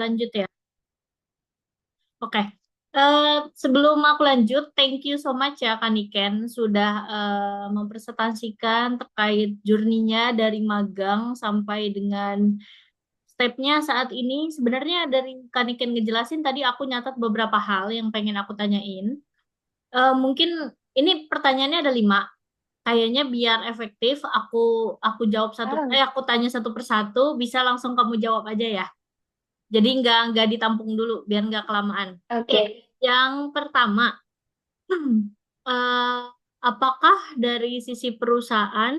lanjut ya. Oke. Sebelum aku lanjut, thank you so much ya Kaniken sudah mempresentasikan terkait journey-nya dari magang sampai dengan stepnya saat ini. Sebenarnya dari Kaniken ngejelasin tadi aku nyatat beberapa hal yang pengen aku tanyain. Mungkin ini pertanyaannya ada 5. Kayaknya biar efektif, aku jawab Oh, aku tanya satu persatu, bisa langsung kamu jawab aja ya. Jadi nggak ditampung dulu, biar nggak kelamaan. Oke, oke. yang pertama, eh, apakah dari sisi perusahaan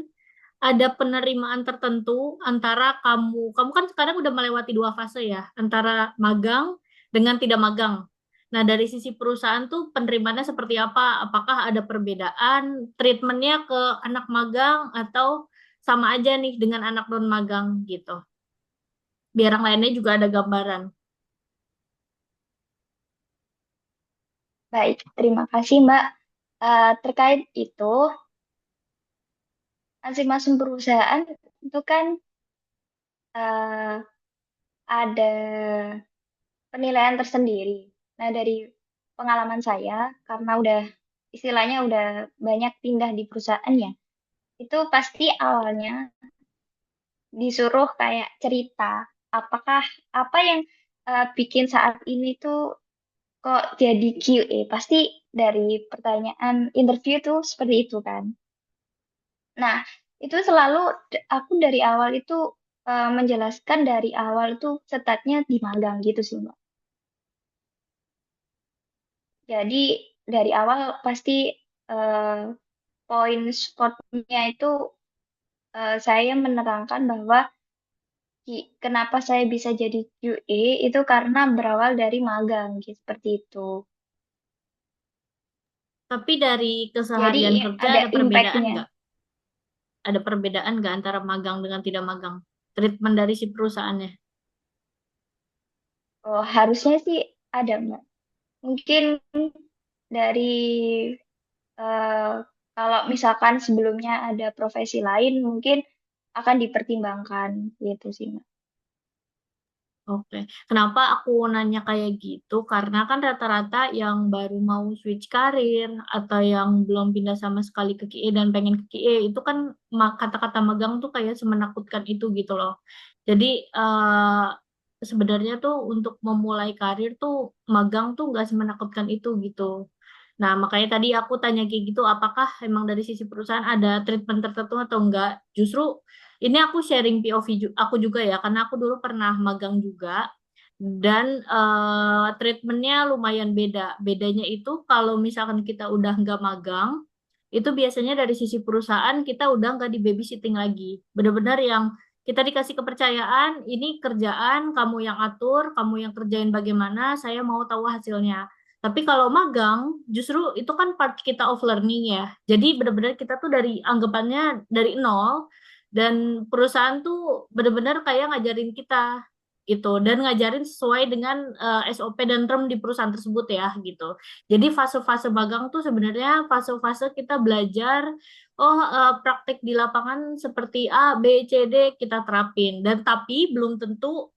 ada penerimaan tertentu antara kamu kan sekarang udah melewati 2 fase ya, antara magang dengan tidak magang. Nah, dari sisi perusahaan tuh penerimaannya seperti apa? Apakah ada perbedaan treatmentnya ke anak magang atau sama aja nih dengan anak non magang gitu? Biar yang lainnya juga ada gambaran. Baik, terima kasih Mbak. Terkait itu, masing-masing perusahaan itu kan eh, ada penilaian tersendiri. Nah, dari pengalaman saya, karena istilahnya udah banyak pindah di perusahaan ya, itu pasti awalnya disuruh kayak cerita, apakah apa yang bikin saat ini tuh kok jadi QA. Pasti dari pertanyaan interview tuh seperti itu kan. Nah, itu selalu aku dari awal itu menjelaskan dari awal tuh startnya di magang gitu sih, Mbak. Jadi dari awal pasti eh, poin spotnya itu saya menerangkan bahwa kenapa saya bisa jadi QA itu karena berawal dari magang gitu, seperti itu. Tapi dari Jadi keseharian kerja ada ada perbedaan impactnya. nggak? Ada perbedaan nggak antara magang dengan tidak magang? Treatment dari si perusahaannya. Oh, harusnya sih ada, Mbak. Mungkin dari eh, kalau misalkan sebelumnya ada profesi lain, mungkin akan dipertimbangkan gitu sih, Mbak. Oke, kenapa aku nanya kayak gitu? Karena kan rata-rata yang baru mau switch karir atau yang belum pindah sama sekali ke QA dan pengen ke QA itu kan kata-kata magang tuh kayak semenakutkan itu gitu loh. Jadi sebenarnya tuh untuk memulai karir tuh magang tuh nggak semenakutkan itu gitu. Nah, makanya tadi aku tanya kayak gitu, apakah emang dari sisi perusahaan ada treatment tertentu atau enggak? Justru ini aku sharing POV aku juga ya, karena aku dulu pernah magang juga dan treatmentnya lumayan beda. Bedanya itu kalau misalkan kita udah nggak magang, itu biasanya dari sisi perusahaan kita udah nggak di babysitting lagi. Benar-benar yang kita dikasih kepercayaan, ini kerjaan, kamu yang atur, kamu yang kerjain bagaimana, saya mau tahu hasilnya. Tapi kalau magang, justru itu kan part kita of learning ya. Jadi benar-benar kita tuh dari anggapannya dari nol, dan perusahaan tuh benar-benar kayak ngajarin kita gitu dan ngajarin sesuai dengan SOP dan term di perusahaan tersebut ya gitu. Jadi fase-fase magang tuh sebenarnya fase-fase kita belajar praktik di lapangan seperti A, B, C, D kita terapin dan tapi belum tentu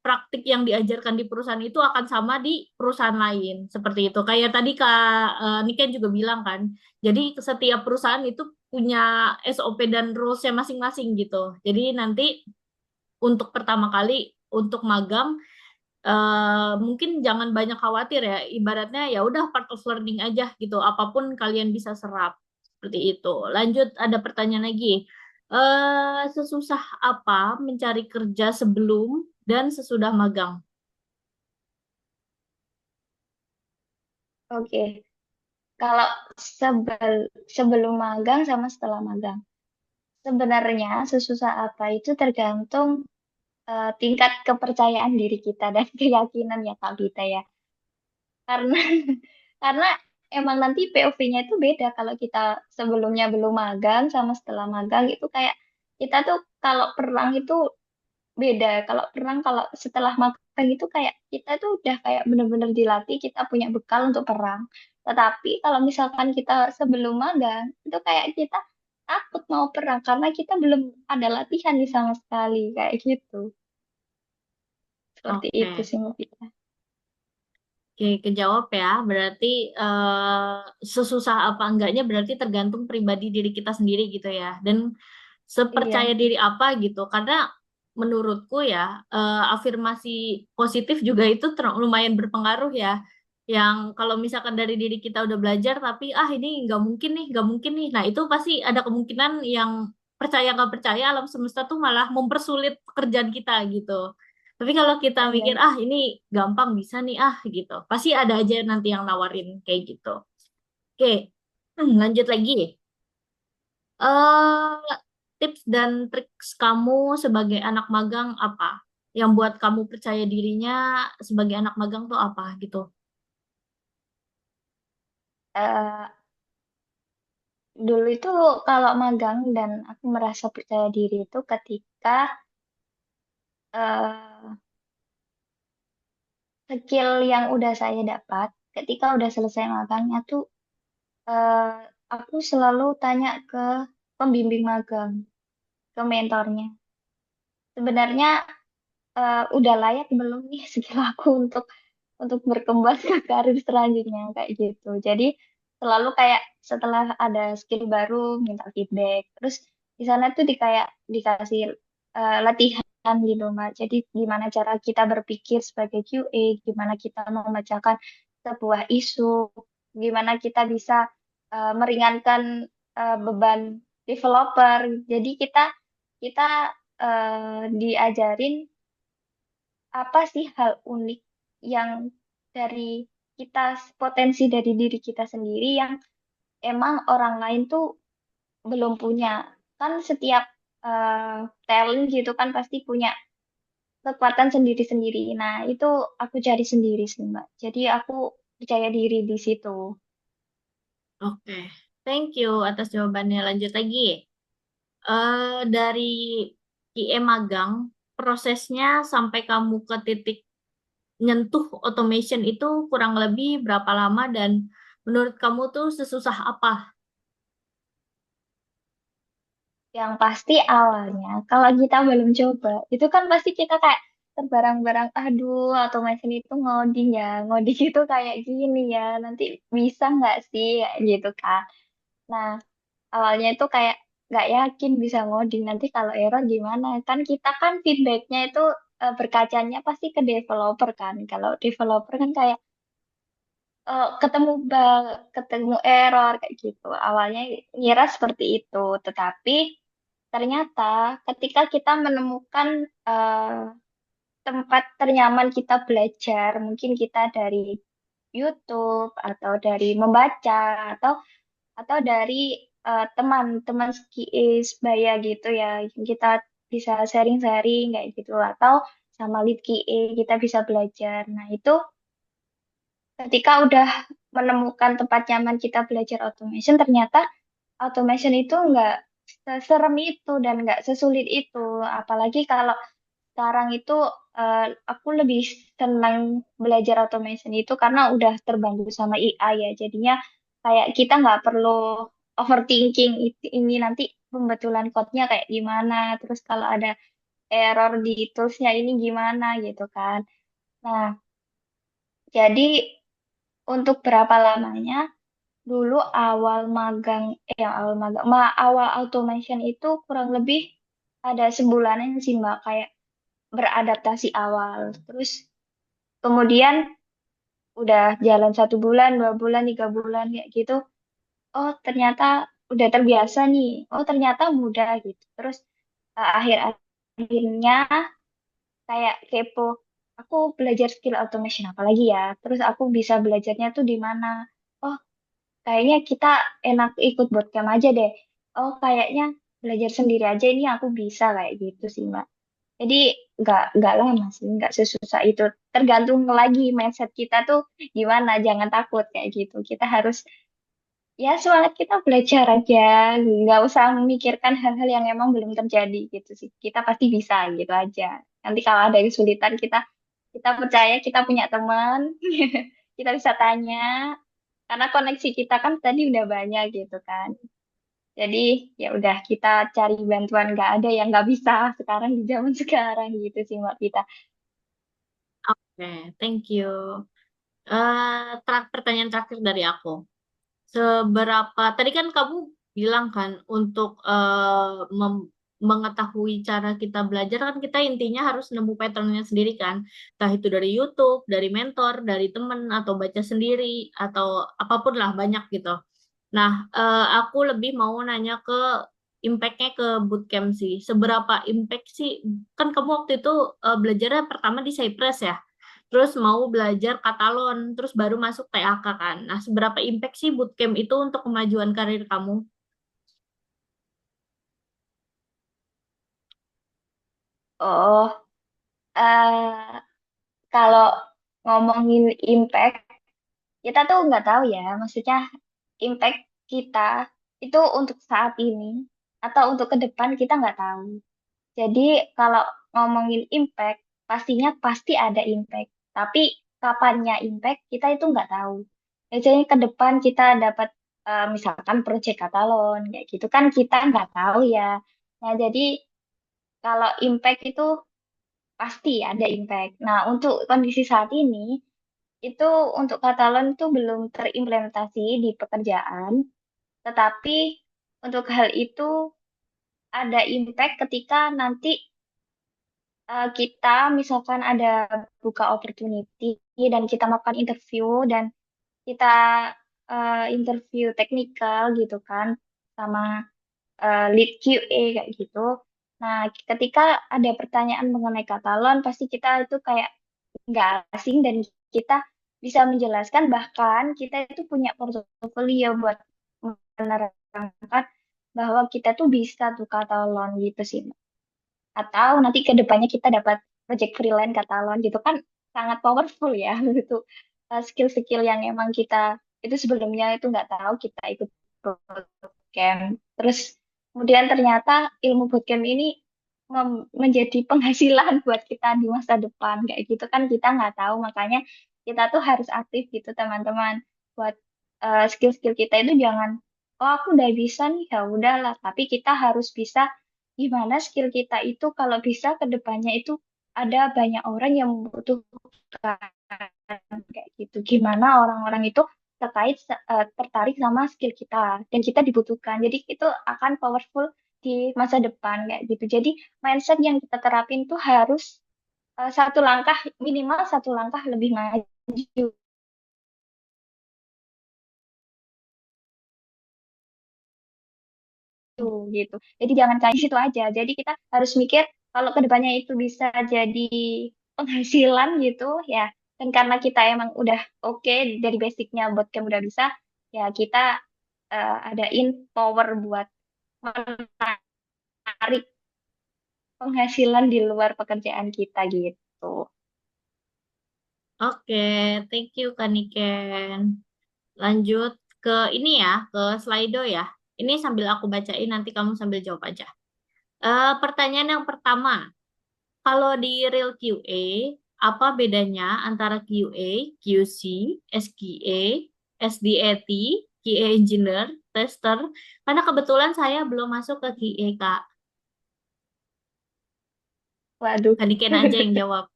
praktik yang diajarkan di perusahaan itu akan sama di perusahaan lain seperti itu. Kayak tadi Kak Niken juga bilang kan. Jadi setiap perusahaan itu punya SOP dan rules-nya masing-masing gitu. Jadi nanti untuk pertama kali untuk magang mungkin jangan banyak khawatir ya. Ibaratnya ya udah part of learning aja gitu. Apapun kalian bisa serap seperti itu. Lanjut ada pertanyaan lagi. Sesusah apa mencari kerja sebelum dan sesudah magang? Oke, kalau sebelum magang sama setelah magang, sebenarnya sesusah apa itu tergantung tingkat kepercayaan diri kita dan keyakinan ya Kak Vita ya. Karena karena emang nanti POV-nya itu beda kalau kita sebelumnya belum magang sama setelah magang itu kayak kita tuh kalau perang itu beda. Kalau setelah magang itu kayak kita tuh udah kayak bener-bener dilatih, kita punya bekal untuk perang. Tetapi kalau misalkan kita sebelum magang itu kayak kita takut mau perang karena kita belum ada latihan nih sama sekali kayak gitu. Seperti itu Oke. sih Mbak Vita. Oke, kejawab ya. Berarti sesusah apa enggaknya berarti tergantung pribadi diri kita sendiri gitu ya. Dan sepercaya Iya, diri apa gitu. Karena menurutku ya, afirmasi positif juga itu lumayan berpengaruh ya. Yang kalau misalkan dari diri kita udah belajar, tapi ah ini nggak mungkin nih, nggak mungkin nih. Nah itu pasti ada kemungkinan yang percaya nggak percaya alam semesta tuh malah mempersulit pekerjaan kita gitu. Tapi kalau kita mikir iya. ah ini gampang bisa nih ah gitu, pasti ada aja nanti yang nawarin kayak gitu. Oke, lanjut lagi. Tips dan trik kamu sebagai anak magang apa? Yang buat kamu percaya dirinya sebagai anak magang tuh apa gitu? Eh, Dulu itu kalau magang dan aku merasa percaya diri itu ketika eh, skill yang udah saya dapat, ketika udah selesai magangnya tuh eh, aku selalu tanya ke pembimbing magang, ke mentornya. Sebenarnya udah layak belum nih skill aku untuk berkembang ke karir selanjutnya kayak gitu. Jadi selalu kayak setelah ada skill baru minta feedback. Terus di sana tuh dikasih latihan gitu Mbak. Jadi gimana cara kita berpikir sebagai QA, gimana kita memecahkan sebuah isu, gimana kita bisa meringankan beban developer. Jadi kita diajarin apa sih hal unik yang dari kita, potensi dari diri kita sendiri yang emang orang lain tuh belum punya. Kan setiap talent gitu kan pasti punya kekuatan sendiri-sendiri. Nah, itu aku cari sendiri sih, Mbak. Jadi aku percaya diri di situ. Oke, thank you atas jawabannya. Lanjut lagi. Dari QM magang, prosesnya sampai kamu ke titik nyentuh automation itu kurang lebih berapa lama dan menurut kamu tuh sesusah apa? Yang pasti awalnya, kalau kita belum coba, itu kan pasti kita kayak terbarang-barang, aduh, automation itu ngoding ya, ngoding itu kayak gini ya, nanti bisa nggak sih, kayak gitu kan. Nah, awalnya itu kayak nggak yakin bisa ngoding, nanti kalau error gimana? Kan kita kan feedbacknya itu berkacanya pasti ke developer kan. Kalau developer kan kayak ketemu bug, ketemu error kayak gitu. Awalnya ngira seperti itu, tetapi ternyata ketika kita menemukan tempat ternyaman kita belajar, mungkin kita dari YouTube atau dari membaca atau dari teman-teman sebaya gitu ya, kita bisa sharing-sharing kayak gitu atau sama lead QA kita bisa belajar. Nah, itu ketika udah menemukan tempat nyaman kita belajar automation, ternyata automation itu nggak seserem itu dan nggak sesulit itu. Apalagi kalau sekarang itu aku lebih senang belajar automation itu karena udah terbantu sama AI ya. Jadinya kayak kita nggak perlu overthinking ini nanti pembetulan code-nya kayak gimana. Terus kalau ada error di toolsnya ini gimana gitu kan. Nah, jadi untuk berapa lamanya? Dulu awal magang, awal automation itu kurang lebih ada sebulanan sih Mbak, kayak beradaptasi awal. Terus kemudian udah jalan 1 bulan, 2 bulan, 3 bulan kayak gitu. Oh ternyata udah terbiasa nih. Oh ternyata mudah gitu. Terus akhirnya kayak kepo. Aku belajar skill automation apa lagi ya? Terus aku bisa belajarnya tuh di mana? Oh kayaknya kita enak ikut bootcamp aja deh. Oh, kayaknya belajar sendiri aja ini aku bisa kayak gitu sih, Mbak. Jadi nggak lama sih, nggak sesusah itu. Tergantung lagi mindset kita tuh gimana. Jangan takut kayak gitu. Kita harus ya semangat kita belajar aja, nggak usah memikirkan hal-hal yang emang belum terjadi gitu sih. Kita pasti bisa gitu aja. Nanti kalau ada kesulitan kita percaya kita punya teman, kita bisa tanya karena koneksi kita kan tadi udah banyak gitu kan. Jadi ya udah kita cari bantuan nggak ada yang nggak bisa sekarang di zaman sekarang gitu sih Mbak Vita. Oke, thank you. Pertanyaan terakhir dari aku. Seberapa, tadi kan kamu bilang kan untuk mengetahui cara kita belajar kan kita intinya harus nemu patternnya sendiri kan. Entah itu dari YouTube, dari mentor, dari temen, atau baca sendiri, atau apapun lah banyak gitu. Nah, aku lebih mau nanya ke impact-nya ke bootcamp sih. Seberapa impact sih? Kan kamu waktu itu belajarnya pertama di Cypress ya? Terus mau belajar Katalon, terus baru masuk TAK kan. Nah, seberapa impact sih bootcamp itu untuk kemajuan karir kamu? Oh, eh kalau ngomongin impact, kita tuh nggak tahu ya, maksudnya impact kita itu untuk saat ini atau untuk ke depan kita nggak tahu. Jadi kalau ngomongin impact, pastinya pasti ada impact. Tapi kapannya impact kita itu nggak tahu. Biasanya ke depan kita dapat misalkan proyek katalon kayak gitu kan kita nggak tahu ya. Nah jadi kalau impact itu pasti ada impact. Nah untuk kondisi saat ini itu untuk katalon itu belum terimplementasi di pekerjaan. Tetapi untuk hal itu ada impact ketika nanti kita misalkan ada buka opportunity dan kita melakukan interview dan kita interview teknikal gitu kan sama lead QA kayak gitu. Nah, ketika ada pertanyaan mengenai Katalon, pasti kita itu kayak nggak asing dan kita bisa menjelaskan bahkan kita itu punya portofolio buat menerangkan bahwa kita tuh bisa tuh Katalon gitu sih. Atau nanti ke depannya kita dapat project freelance katalon gitu kan sangat powerful ya gitu. Skill-skill yang emang kita itu sebelumnya itu nggak tahu kita ikut bootcamp. Terus kemudian ternyata ilmu bootcamp ini menjadi penghasilan buat kita di masa depan kayak gitu kan kita nggak tahu makanya kita tuh harus aktif gitu teman-teman buat skill-skill kita itu jangan oh aku udah bisa nih ya udahlah tapi kita harus bisa gimana skill kita itu kalau bisa ke depannya itu ada banyak orang yang membutuhkan kayak gitu. Gimana orang-orang itu tertarik sama skill kita dan kita dibutuhkan. Jadi itu akan powerful di masa depan kayak gitu. Jadi mindset yang kita terapin tuh harus satu langkah minimal satu langkah lebih maju gitu. Jadi jangan kayak situ aja. Jadi kita harus mikir kalau kedepannya itu bisa jadi penghasilan gitu ya. Dan karena kita emang udah oke dari basicnya bootcamp udah bisa, ya kita adain power buat menarik penghasilan di luar pekerjaan kita gitu. Oke, thank you Kaniken. Lanjut ke ini ya, ke Slido ya. Ini sambil aku bacain, nanti kamu sambil jawab aja. Pertanyaan yang pertama, kalau di real QA, apa bedanya antara QA, QC, SQA, SDAT, QA Engineer, Tester? Karena kebetulan saya belum masuk ke QA, Kak. Waduh, Kaniken aja yang jawab.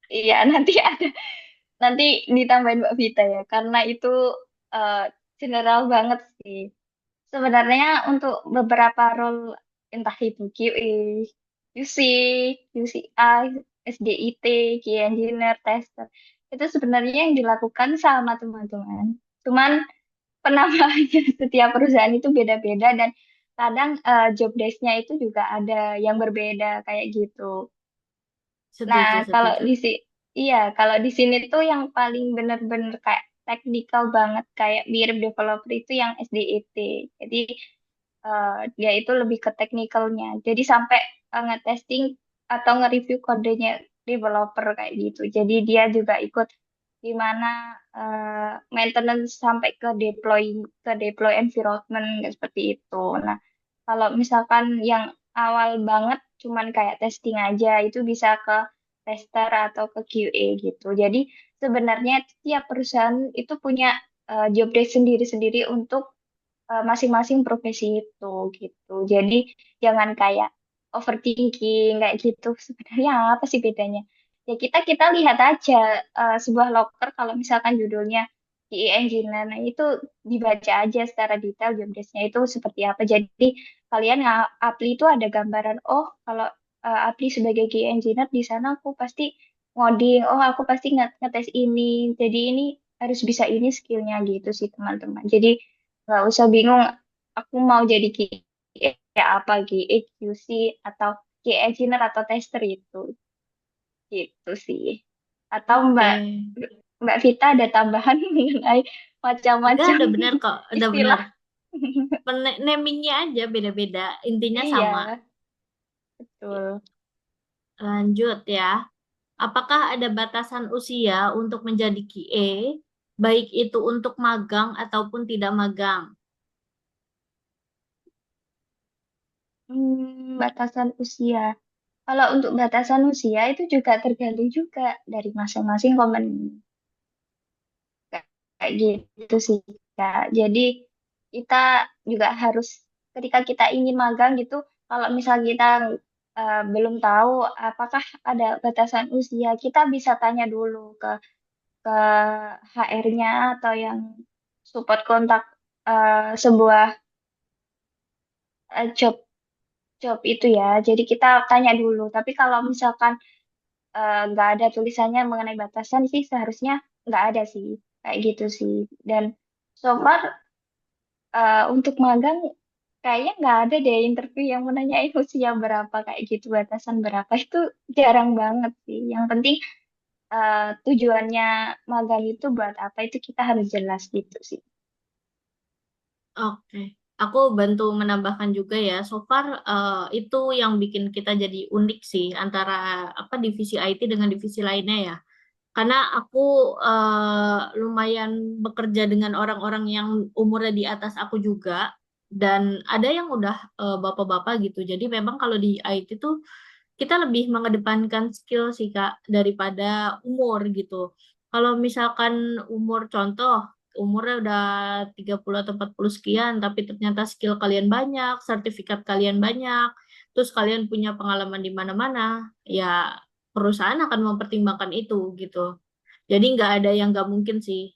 iya nanti ada nanti ditambahin Mbak Vita ya karena itu eh, general banget sih. Sebenarnya untuk beberapa role entah itu QA, QC, QCI, SDIT, QA Engineer, Tester, itu sebenarnya yang dilakukan sama teman-teman. Cuman penambahannya setiap perusahaan itu beda-beda dan kadang job desk-nya itu juga ada yang berbeda kayak gitu. Nah, Setuju, kalau setuju. di sini, iya, kalau di sini tuh yang paling bener-bener kayak teknikal banget, kayak mirip developer itu yang SDET. Jadi dia itu lebih ke teknikalnya. Jadi sampai nge-testing atau nge-review kodenya developer kayak gitu. Jadi dia juga ikut di mana maintenance sampai ke deploy environment kayak seperti itu. Nah, kalau misalkan yang awal banget cuman kayak testing aja itu bisa ke tester atau ke QA gitu. Jadi sebenarnya tiap perusahaan itu punya job desk sendiri-sendiri untuk masing-masing profesi itu gitu. Jadi jangan kayak overthinking kayak gitu. Sebenarnya apa sih bedanya? ya kita lihat aja sebuah loker kalau misalkan judulnya QA Engineer, nah itu dibaca aja secara detail job desk-nya itu seperti apa. Jadi kalian apply itu ada gambaran, oh kalau apply sebagai QA Engineer di sana aku pasti ngoding, oh aku pasti ngetes ini, jadi ini harus bisa ini skillnya gitu sih teman-teman. Jadi nggak usah bingung aku mau jadi QA apa, QA QC atau QA Engineer atau tester itu gitu sih. Atau Oke. Mbak Vita ada tambahan mengenai Enggak, macam-macam udah benar kok, udah benar. istilah? Namingnya aja beda-beda, intinya sama. Iya, betul. Lanjut ya. Apakah ada batasan usia untuk menjadi QA, baik itu untuk magang ataupun tidak magang? Batasan usia. Kalau untuk batasan usia itu juga tergantung juga dari masing-masing company. Kayak gitu sih, Kak. Jadi kita juga harus ketika kita ingin magang gitu, kalau misal kita belum tahu apakah ada batasan usia, kita bisa tanya dulu ke HR-nya atau yang support kontak sebuah job job itu ya. Jadi kita tanya dulu. Tapi kalau misalkan nggak ada tulisannya mengenai batasan sih, seharusnya nggak ada sih. Kayak gitu sih. Dan so far untuk magang kayaknya nggak ada deh interview yang menanyain usia berapa kayak gitu, batasan berapa. Itu jarang banget sih. Yang penting tujuannya magang itu buat apa itu kita harus jelas gitu sih. Oke, aku bantu menambahkan juga ya. So far itu yang bikin kita jadi unik sih antara apa divisi IT dengan divisi lainnya ya. Karena aku lumayan bekerja dengan orang-orang yang umurnya di atas aku juga, dan ada yang udah bapak-bapak gitu. Jadi memang kalau di IT tuh kita lebih mengedepankan skill sih Kak daripada umur gitu. Kalau misalkan umur contoh umurnya udah 30 atau 40 sekian tapi ternyata skill kalian banyak, sertifikat kalian banyak, terus kalian punya pengalaman di mana-mana, ya perusahaan akan mempertimbangkan itu gitu. Jadi nggak ada yang nggak mungkin sih,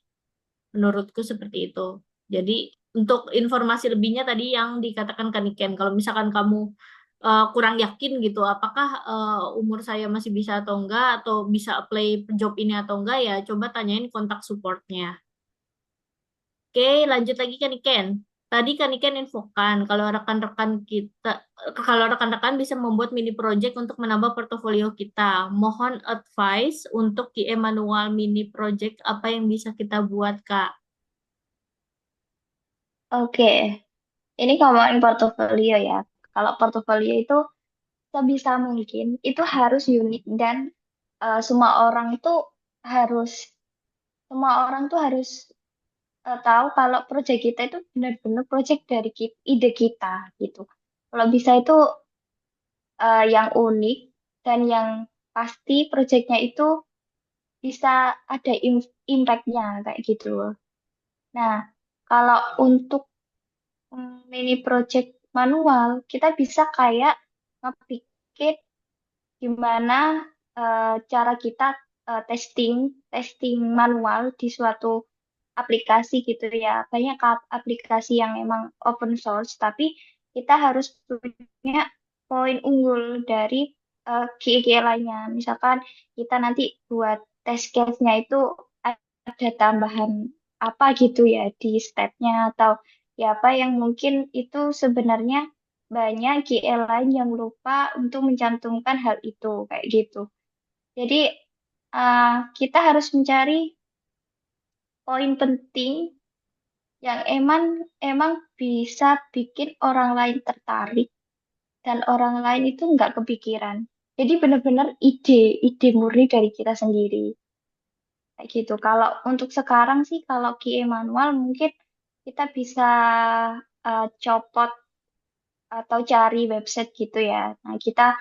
menurutku seperti itu. Jadi untuk informasi lebihnya tadi yang dikatakan Kaniken, kalau misalkan kamu kurang yakin gitu, apakah umur saya masih bisa atau enggak, atau bisa apply job ini atau enggak, ya coba tanyain kontak supportnya. Oke, lanjut lagi Kaniken. Tadi Kaniken infokan kalau rekan-rekan bisa membuat mini project untuk menambah portofolio kita. Mohon advice untuk QA manual mini project apa yang bisa kita buat, Kak? Oke, ini ngomongin portofolio ya. Kalau portofolio itu sebisa mungkin itu harus unik dan harus semua orang tuh harus tahu kalau proyek kita itu benar-benar proyek dari ide kita gitu. Kalau bisa itu yang unik dan yang pasti proyeknya itu bisa ada impact-nya kayak gitu loh. Nah, kalau untuk mini project manual, kita bisa kayak ngebikin gimana cara kita testing testing manual di suatu aplikasi gitu ya. Banyak aplikasi yang emang open source, tapi kita harus punya poin unggul dari KI lainnya. Misalkan kita nanti buat test case-nya itu ada tambahan apa gitu ya di step-nya atau ya apa yang mungkin itu sebenarnya banyak KL lain yang lupa untuk mencantumkan hal itu kayak gitu. Jadi kita harus mencari poin penting yang emang emang bisa bikin orang lain tertarik dan orang lain itu nggak kepikiran. Jadi benar-benar ide murni dari kita sendiri. Kayak gitu. Kalau untuk sekarang sih, kalau QA manual mungkin kita bisa copot atau cari website gitu ya. Nah, kita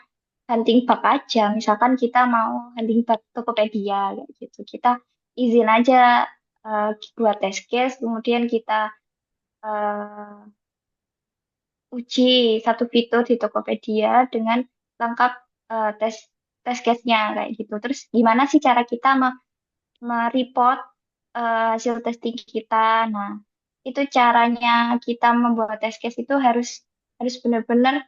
hunting bug aja. Misalkan kita mau hunting bug Tokopedia kayak gitu. Kita izin aja buat test case, kemudian kita eh, uji satu fitur di Tokopedia dengan lengkap tes. test case-nya kayak gitu. Terus gimana sih cara kita mereport hasil testing kita? Nah, itu caranya kita membuat test case itu harus harus benar-benar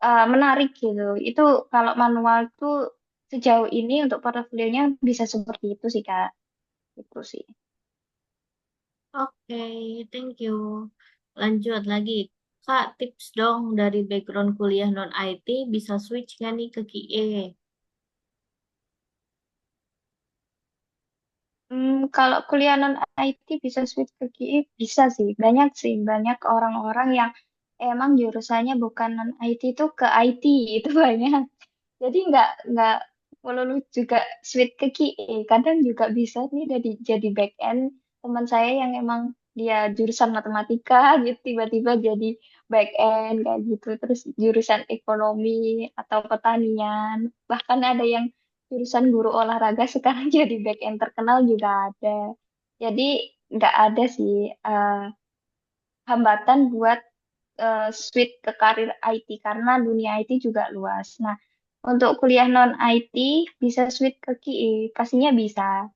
menarik gitu. Itu kalau manual tuh sejauh ini untuk portofolionya bisa seperti itu sih Kak. Itu sih. Oke, thank you. Lanjut lagi. Kak, tips dong dari background kuliah non-IT bisa switch nggak nih ke QA? Kalau kuliah non IT bisa switch ke QI bisa sih, banyak orang-orang yang emang jurusannya bukan non IT itu ke IT itu banyak. Jadi nggak melulu juga switch ke QA. Kadang juga bisa nih jadi back end teman saya yang emang dia jurusan matematika gitu tiba-tiba jadi back end kayak gitu. Terus jurusan ekonomi atau pertanian. Bahkan ada yang jurusan guru olahraga sekarang jadi back end terkenal juga ada. Jadi nggak ada sih hambatan buat switch ke karir IT karena dunia IT juga luas. Nah, untuk kuliah non IT bisa switch ke QI, pastinya bisa.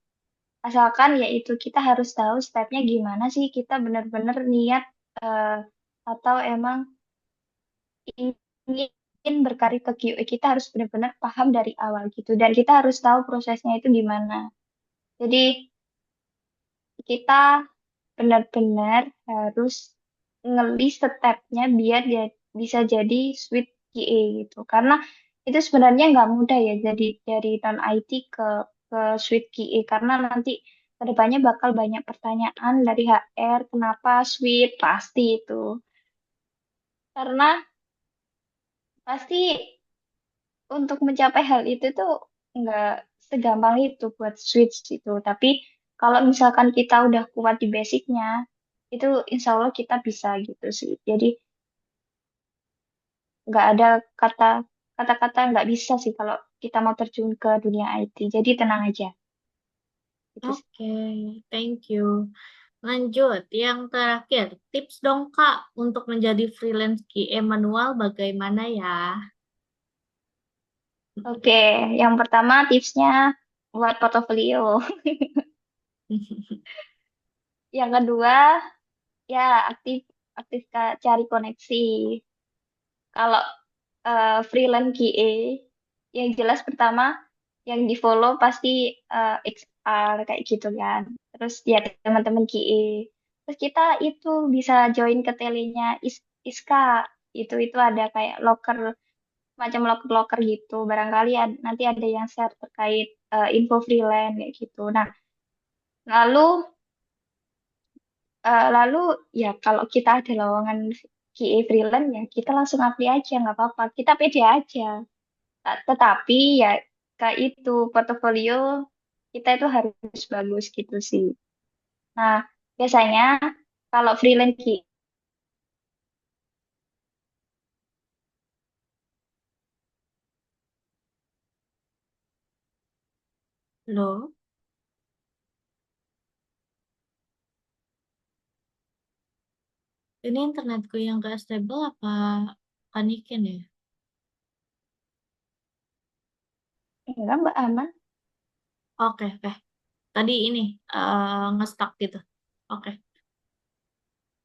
Asalkan yaitu kita harus tahu stepnya gimana sih kita benar-benar niat eh, atau emang ingin berkarir ke QA, kita harus benar-benar paham dari awal gitu dan kita harus tahu prosesnya itu gimana. Jadi kita benar-benar harus ngelis stepnya biar dia bisa jadi sweet QA gitu. Karena itu sebenarnya nggak mudah ya jadi dari non IT ke sweet QA karena nanti kedepannya bakal banyak pertanyaan dari HR kenapa sweet pasti itu. Karena pasti untuk mencapai hal itu tuh nggak segampang itu buat switch itu. Tapi kalau misalkan kita udah kuat di basicnya, itu insya Allah kita bisa gitu sih. Jadi nggak ada kata kata-kata nggak bisa sih kalau kita mau terjun ke dunia IT. Jadi tenang aja. Itu sih. Oke, thank you. Lanjut, yang terakhir, tips dong Kak untuk menjadi freelance QA manual bagaimana ya? Oke, yang pertama tipsnya buat portofolio. Yang kedua ya aktif aktif cari koneksi. Kalau freelance QA yang jelas pertama yang di follow pasti XR kayak gitu kan. Terus ya teman-teman QA. Terus kita itu bisa join ke telenya Iska. Itu ada kayak locker macam locker-locker gitu. Barangkali nanti ada yang share terkait info freelance kayak gitu. Nah, lalu lalu ya kalau kita ada lowongan QA freelance ya kita langsung apply aja nggak apa-apa. Kita pede aja. Tetapi ya kayak itu portofolio kita itu harus bagus gitu sih. Nah, biasanya kalau freelance Loh, ini internetku yang gak stable apa panikin ya? enggak Mbak aman. Oke, oke. Tadi ini nge-stuck gitu. Oke.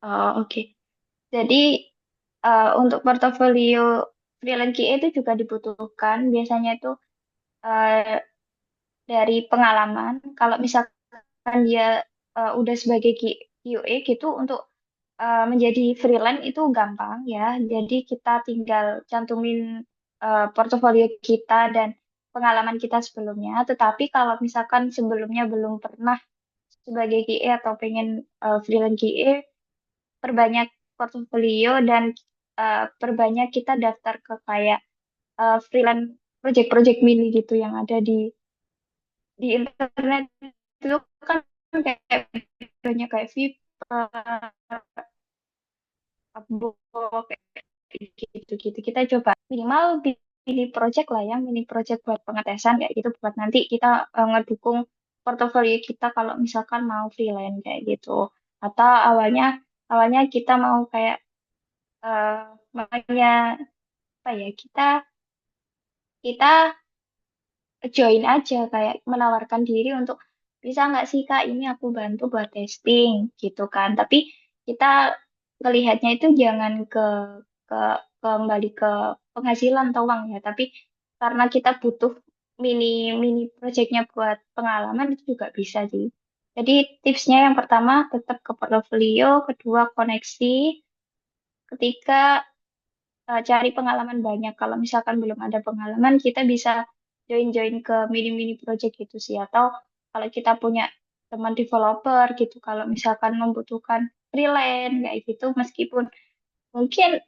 Oh, oke. Jadi untuk portofolio freelance QA itu juga dibutuhkan biasanya itu eh, dari pengalaman. Kalau misalkan dia udah sebagai QA gitu untuk menjadi freelance itu gampang ya. Jadi kita tinggal cantumin portofolio kita dan pengalaman kita sebelumnya. Tetapi kalau misalkan sebelumnya belum pernah sebagai QA atau pengen freelance QA, perbanyak portofolio dan perbanyak kita daftar ke kayak freelance project-project mini gitu yang ada di internet itu kan kayak banyak kayak Fiverr, Upwork, kayak gitu-gitu. Kita coba minimal pilih project lah ya, mini project buat pengetesan kayak gitu buat nanti kita ngedukung portofolio kita kalau misalkan mau freelance kayak gitu. Atau awalnya awalnya kita mau kayak makanya apa ya kita kita join aja kayak menawarkan diri untuk bisa nggak sih Kak ini aku bantu buat testing gitu kan. Tapi kita melihatnya itu jangan ke kembali ke penghasilan atau uang ya, tapi karena kita butuh mini mini projectnya buat pengalaman itu juga bisa sih. Jadi tipsnya yang pertama tetap ke portofolio, kedua koneksi, ketiga cari pengalaman banyak. Kalau misalkan belum ada pengalaman, kita bisa join-join ke mini-mini project gitu sih. Atau kalau kita punya teman developer gitu, kalau misalkan membutuhkan freelance kayak gitu, meskipun mungkin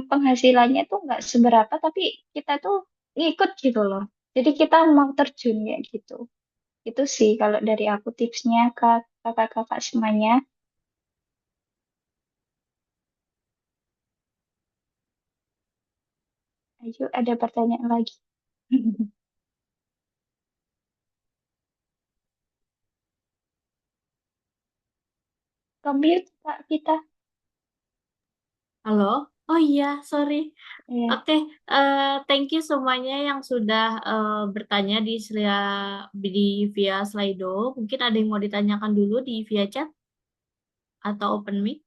penghasilannya tuh nggak seberapa, tapi kita tuh ngikut gitu loh. Jadi kita mau terjun kayak gitu. Itu sih kalau dari aku tipsnya ke kakak-kakak semuanya. Ayo, ada pertanyaan lagi. Commute, Kak, kita. Halo? Oh iya, sorry. Ya. Oke, thank you semuanya yang sudah bertanya di via Slido. Mungkin ada yang mau ditanyakan dulu di via chat atau open mic.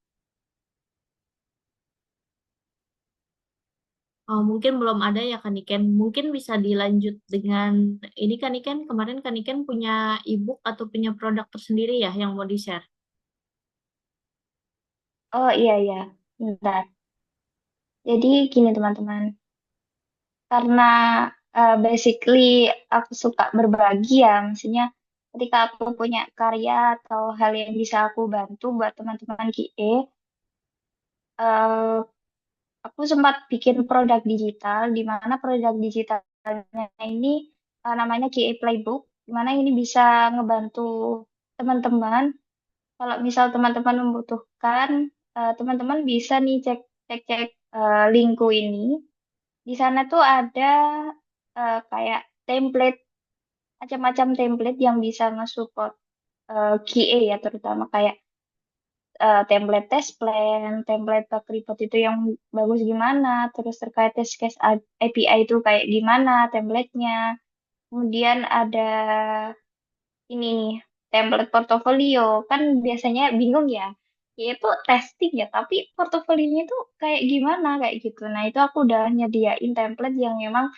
Oh, mungkin belum ada ya Kaniken. Mungkin bisa dilanjut dengan ini Kaniken. Kemarin Kaniken punya ebook atau punya produk tersendiri ya yang mau di-share. Oh iya iya, bentar. Jadi gini teman-teman, karena basically aku suka berbagi ya, maksudnya ketika aku punya karya atau hal yang bisa aku bantu buat teman-teman QA, eh, aku sempat bikin produk digital, di mana produk digitalnya ini namanya QA Playbook, di mana ini bisa ngebantu teman-teman. Kalau misal teman-teman membutuhkan, teman-teman bisa nih cek-cek linku ini. Di sana tuh ada kayak template, macam-macam template yang bisa nge-support QA ya, terutama kayak template test plan, template bug report itu yang bagus gimana, terus terkait test case API itu kayak gimana templatenya. Kemudian ada ini nih, template portofolio. Kan biasanya bingung ya, ya itu testing ya, tapi portofolionya itu kayak gimana kayak gitu. Nah, itu aku udah nyediain template yang memang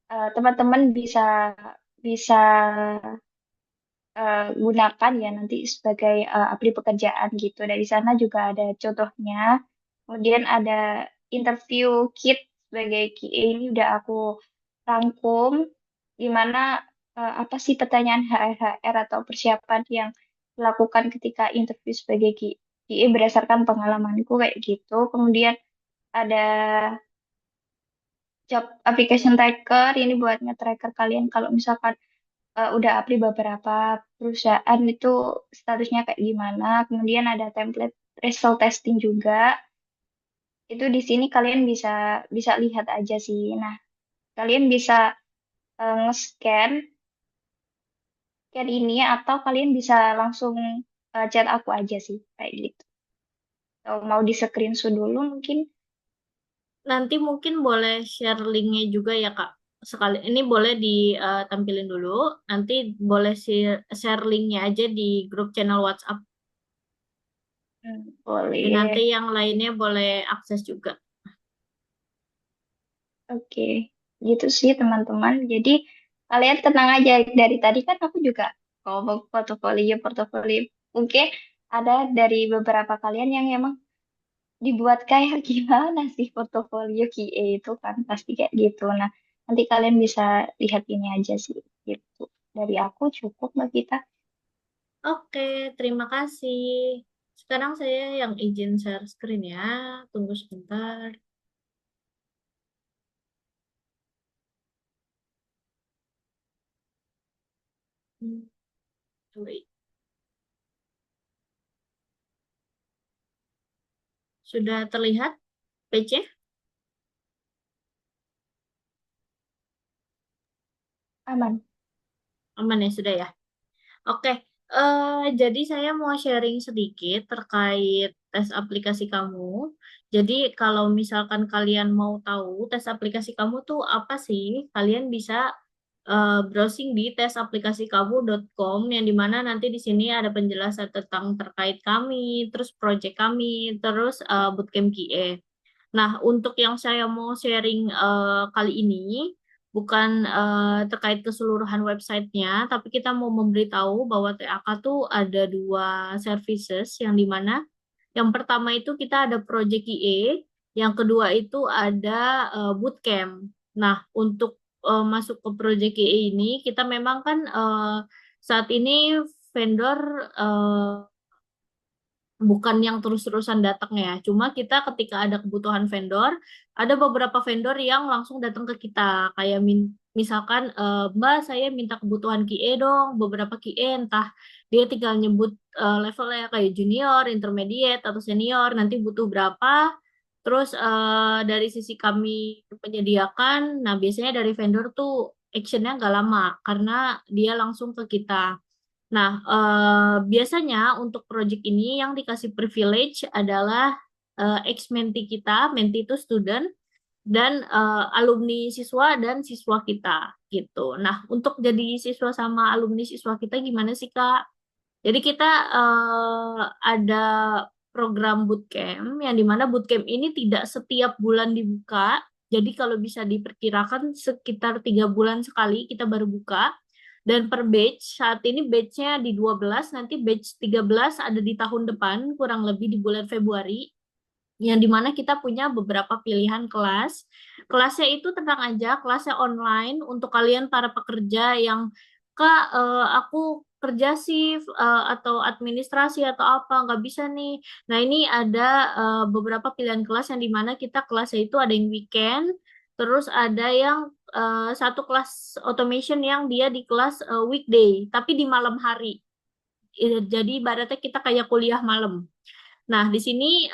teman-teman bisa bisa gunakan ya nanti sebagai apli pekerjaan gitu. Dari sana juga ada contohnya. Kemudian ada interview kit sebagai QA ini udah aku rangkum di mana apa sih pertanyaan HR atau persiapan yang dilakukan ketika interview sebagai QA berdasarkan pengalamanku kayak gitu. Kemudian ada job application tracker ini buat nge-tracker kalian kalau misalkan udah apply beberapa perusahaan itu statusnya kayak gimana. Kemudian ada template result testing juga. Itu di sini kalian bisa bisa lihat aja sih. Nah, kalian bisa nge-scan scan ini atau kalian bisa langsung chat aku aja sih kayak gitu. Atau mau di screenshot dulu mungkin. Nanti mungkin boleh share linknya juga ya Kak. Sekali ini boleh ditampilin dulu. Nanti boleh share linknya aja di grup channel WhatsApp. Dan nanti Boleh. yang lainnya boleh akses juga. Oke, gitu sih teman-teman. Jadi kalian tenang aja. Dari tadi kan aku juga ngomong portofolio. Mungkin ada dari beberapa kalian yang emang dibuat kayak gimana sih portofolio QA itu kan pasti kayak gitu. Nah, nanti kalian bisa lihat ini aja sih gitu. Dari aku cukup Mbak Gita. Oke, terima kasih. Sekarang saya yang izin share screen ya. Tunggu sebentar. Hmm, wait. Sudah terlihat PC? Aman. Aman ya, sudah ya. Oke, jadi saya mau sharing sedikit terkait tes aplikasi kamu. Jadi kalau misalkan kalian mau tahu tes aplikasi kamu tuh apa sih, kalian bisa browsing di tesaplikasikamu.com yang dimana nanti di sini ada penjelasan tentang terkait kami, terus project kami, terus bootcamp QA. Nah, untuk yang saya mau sharing kali ini bukan terkait keseluruhan websitenya, tapi kita mau memberitahu bahwa TAK tuh ada dua services yang dimana yang pertama itu kita ada Project QA, yang kedua itu ada bootcamp. Nah, untuk masuk ke Project QA ini kita memang kan saat ini vendor bukan yang terus-terusan datang ya. Cuma kita ketika ada kebutuhan vendor, ada beberapa vendor yang langsung datang ke kita. Kayak misalkan, Mbak, saya minta kebutuhan QA dong, beberapa QA, entah dia tinggal nyebut levelnya kayak junior, intermediate, atau senior, nanti butuh berapa. Terus dari sisi kami menyediakan, nah biasanya dari vendor tuh actionnya nggak lama, karena dia langsung ke kita. Nah, biasanya untuk project ini yang dikasih privilege adalah ex-mentee kita, mentee itu student, dan alumni siswa dan siswa kita gitu. Nah, untuk jadi siswa sama alumni siswa kita gimana sih, Kak? Jadi kita ada program bootcamp yang dimana bootcamp ini tidak setiap bulan dibuka. Jadi kalau bisa diperkirakan sekitar 3 bulan sekali kita baru buka. Dan per batch, saat ini batchnya di 12, nanti batch 13 ada di tahun depan, kurang lebih di bulan Februari, yang dimana kita punya beberapa pilihan kelas. Kelasnya itu tenang aja, kelasnya online untuk kalian para pekerja yang, Kak, aku kerja shift atau administrasi atau apa, nggak bisa nih. Nah, ini ada beberapa pilihan kelas yang dimana kita kelasnya itu ada yang weekend, terus ada yang satu kelas automation yang dia di kelas weekday, tapi di malam hari. Jadi ibaratnya kita kayak kuliah malam. Nah, di sini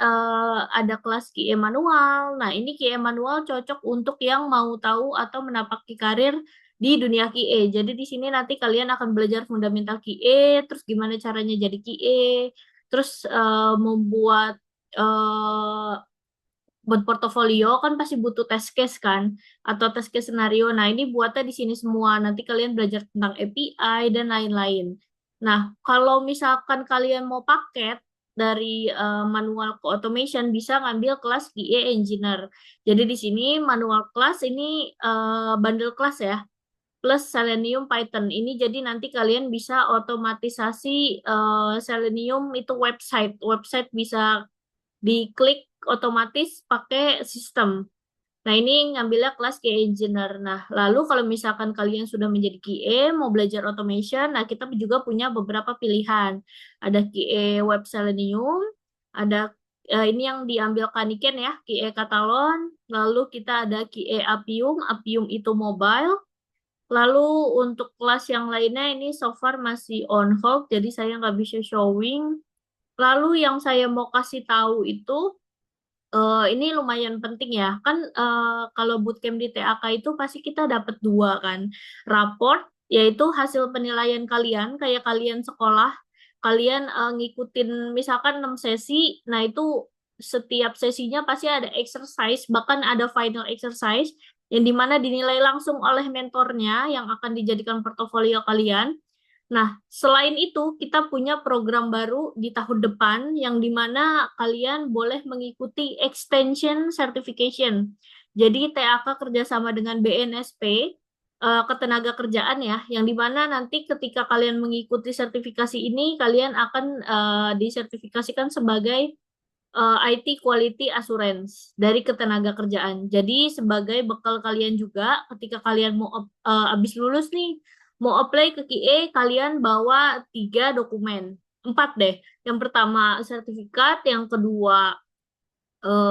ada kelas QA manual. Nah, ini QA manual cocok untuk yang mau tahu atau menapaki karir di dunia QA. Jadi di sini nanti kalian akan belajar fundamental QA, terus gimana caranya jadi QA, terus membuat eh, buat portofolio kan pasti butuh test case kan, atau test case scenario. Nah, ini buatnya di sini semua. Nanti kalian belajar tentang API dan lain-lain. Nah, kalau misalkan kalian mau paket dari manual ke automation bisa ngambil kelas QA Engineer. Jadi di sini manual kelas ini bundle kelas ya, plus Selenium Python. Ini jadi nanti kalian bisa otomatisasi Selenium itu website. Website bisa diklik otomatis pakai sistem. Nah, ini ngambilnya kelas QA Engineer. Nah, lalu kalau misalkan kalian sudah menjadi QA, mau belajar automation, nah kita juga punya beberapa pilihan. Ada QA Web Selenium, ada ini yang diambil Kaniken ya, QA Catalon, lalu kita ada QA Appium, Appium itu mobile. Lalu untuk kelas yang lainnya ini so far masih on hold, jadi saya nggak bisa showing. Lalu yang saya mau kasih tahu itu ini lumayan penting ya. Kan kalau bootcamp di TAK itu pasti kita dapat dua kan. Raport, yaitu hasil penilaian kalian, kayak kalian sekolah, kalian ngikutin misalkan 6 sesi, nah itu setiap sesinya pasti ada exercise, bahkan ada final exercise, yang dimana dinilai langsung oleh mentornya yang akan dijadikan portofolio kalian. Nah, selain itu, kita punya program baru di tahun depan yang dimana kalian boleh mengikuti extension certification. Jadi TAK kerjasama dengan BNSP, ketenaga kerjaan ya, yang dimana nanti ketika kalian mengikuti sertifikasi ini, kalian akan disertifikasikan sebagai IT Quality Assurance dari ketenaga kerjaan. Jadi sebagai bekal kalian juga ketika kalian mau habis lulus nih, mau apply ke QA, kalian bawa 3 dokumen, 4 deh. Yang pertama sertifikat, yang kedua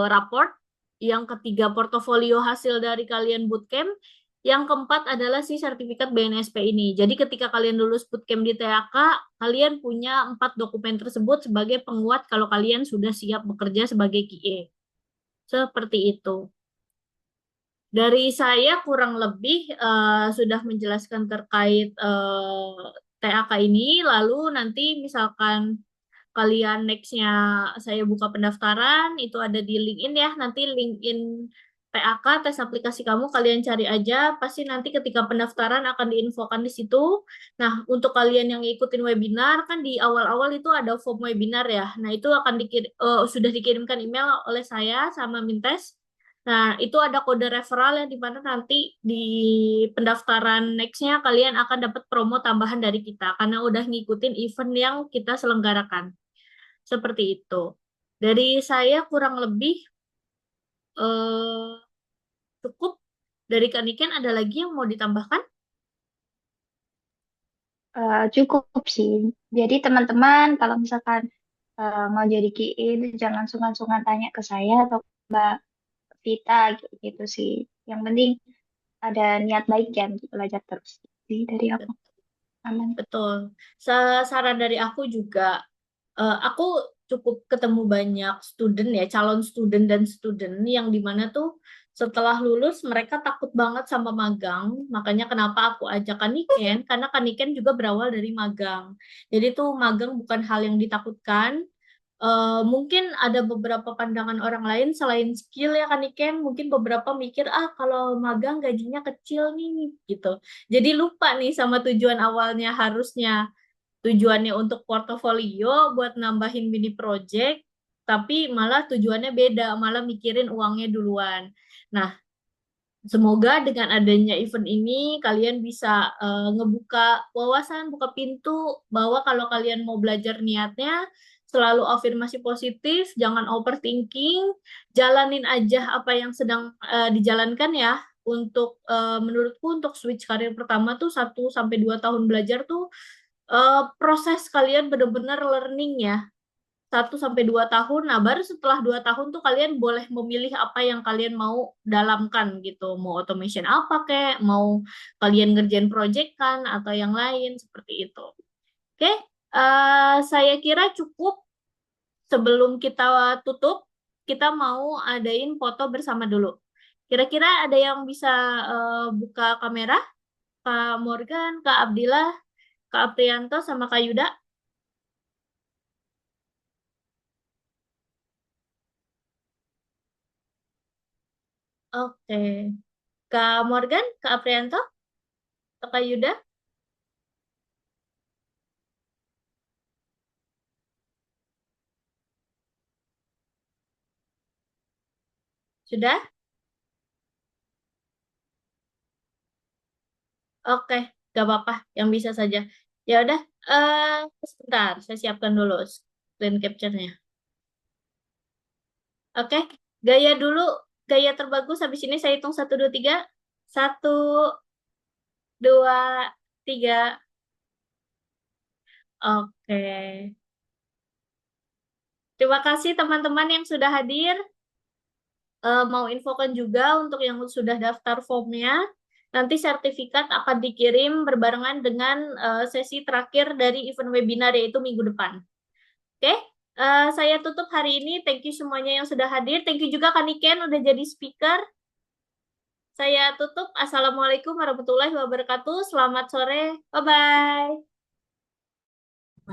raport, yang ketiga portofolio hasil dari kalian bootcamp, yang keempat adalah si sertifikat BNSP ini. Jadi ketika kalian lulus bootcamp di TAK, kalian punya 4 dokumen tersebut sebagai penguat kalau kalian sudah siap bekerja sebagai QA. Seperti itu. Dari saya kurang lebih sudah menjelaskan terkait TAK ini. Lalu nanti misalkan kalian nextnya saya buka pendaftaran, itu ada di LinkedIn ya. Nanti LinkedIn TAK, tes aplikasi kamu, kalian cari aja. Pasti nanti ketika pendaftaran akan diinfokan di situ. Nah, untuk kalian yang ngikutin webinar, kan di awal-awal itu ada form webinar ya. Nah, itu akan sudah dikirimkan email oleh saya sama Mintes. Nah, itu ada kode referral yang dimana nanti di pendaftaran nextnya kalian akan dapat promo tambahan dari kita karena udah ngikutin event yang kita selenggarakan. Seperti itu. Dari saya kurang lebih eh, cukup. Dari Kak Niken ada lagi yang mau ditambahkan? Cukup sih. Jadi teman-teman kalau misalkan mau jadi KI itu jangan sungkan-sungkan tanya ke saya atau Mbak Vita gitu sih. Yang penting ada niat baik ya untuk belajar terus. Jadi dari aku aman. Betul. Saran dari aku juga, aku cukup ketemu banyak student ya, calon student dan student yang dimana tuh setelah lulus mereka takut banget sama magang. Makanya kenapa aku ajak Kaniken, karena Kaniken juga berawal dari magang. Jadi tuh magang bukan hal yang ditakutkan. Mungkin ada beberapa pandangan orang lain selain skill ya kan Iken, mungkin beberapa mikir kalau magang gajinya kecil nih gitu. Jadi lupa nih sama tujuan awalnya, harusnya tujuannya untuk portofolio buat nambahin mini project, tapi malah tujuannya beda, malah mikirin uangnya duluan. Nah, semoga dengan adanya event ini kalian bisa ngebuka wawasan, buka pintu bahwa kalau kalian mau belajar niatnya selalu afirmasi positif, jangan overthinking, jalanin aja apa yang sedang dijalankan ya. Untuk menurutku untuk switch karir pertama tuh 1 sampai 2 tahun belajar tuh proses kalian benar-benar learning ya. 1 sampai 2 tahun. Nah, baru setelah 2 tahun tuh kalian boleh memilih apa yang kalian mau dalamkan gitu. Mau automation apa kek, mau kalian ngerjain project kan, atau yang lain seperti itu. Oke, saya kira cukup. Sebelum kita tutup, kita mau adain foto bersama dulu. Kira-kira ada yang bisa buka kamera? Kak Morgan, Kak Abdillah, Kak Aprianto, sama Kak Yuda? Oke. Kak Morgan, Kak Aprianto, Kak Yuda, sudah? Oke, gak apa-apa, yang bisa saja. Ya udah, sebentar, saya siapkan dulu screen capture-nya. Oke, gaya dulu, gaya terbagus. Habis ini saya hitung 1, 2, 3. 1, 2, 3. Oke. Terima kasih teman-teman yang sudah hadir. Mau infokan juga untuk yang sudah daftar formnya, nanti sertifikat akan dikirim berbarengan dengan sesi terakhir dari event webinar yaitu minggu depan. Oke, saya tutup hari ini. Thank you semuanya yang sudah hadir. Thank you juga Kaniken udah jadi speaker. Saya tutup. Assalamualaikum warahmatullahi wabarakatuh. Selamat sore. Bye-bye.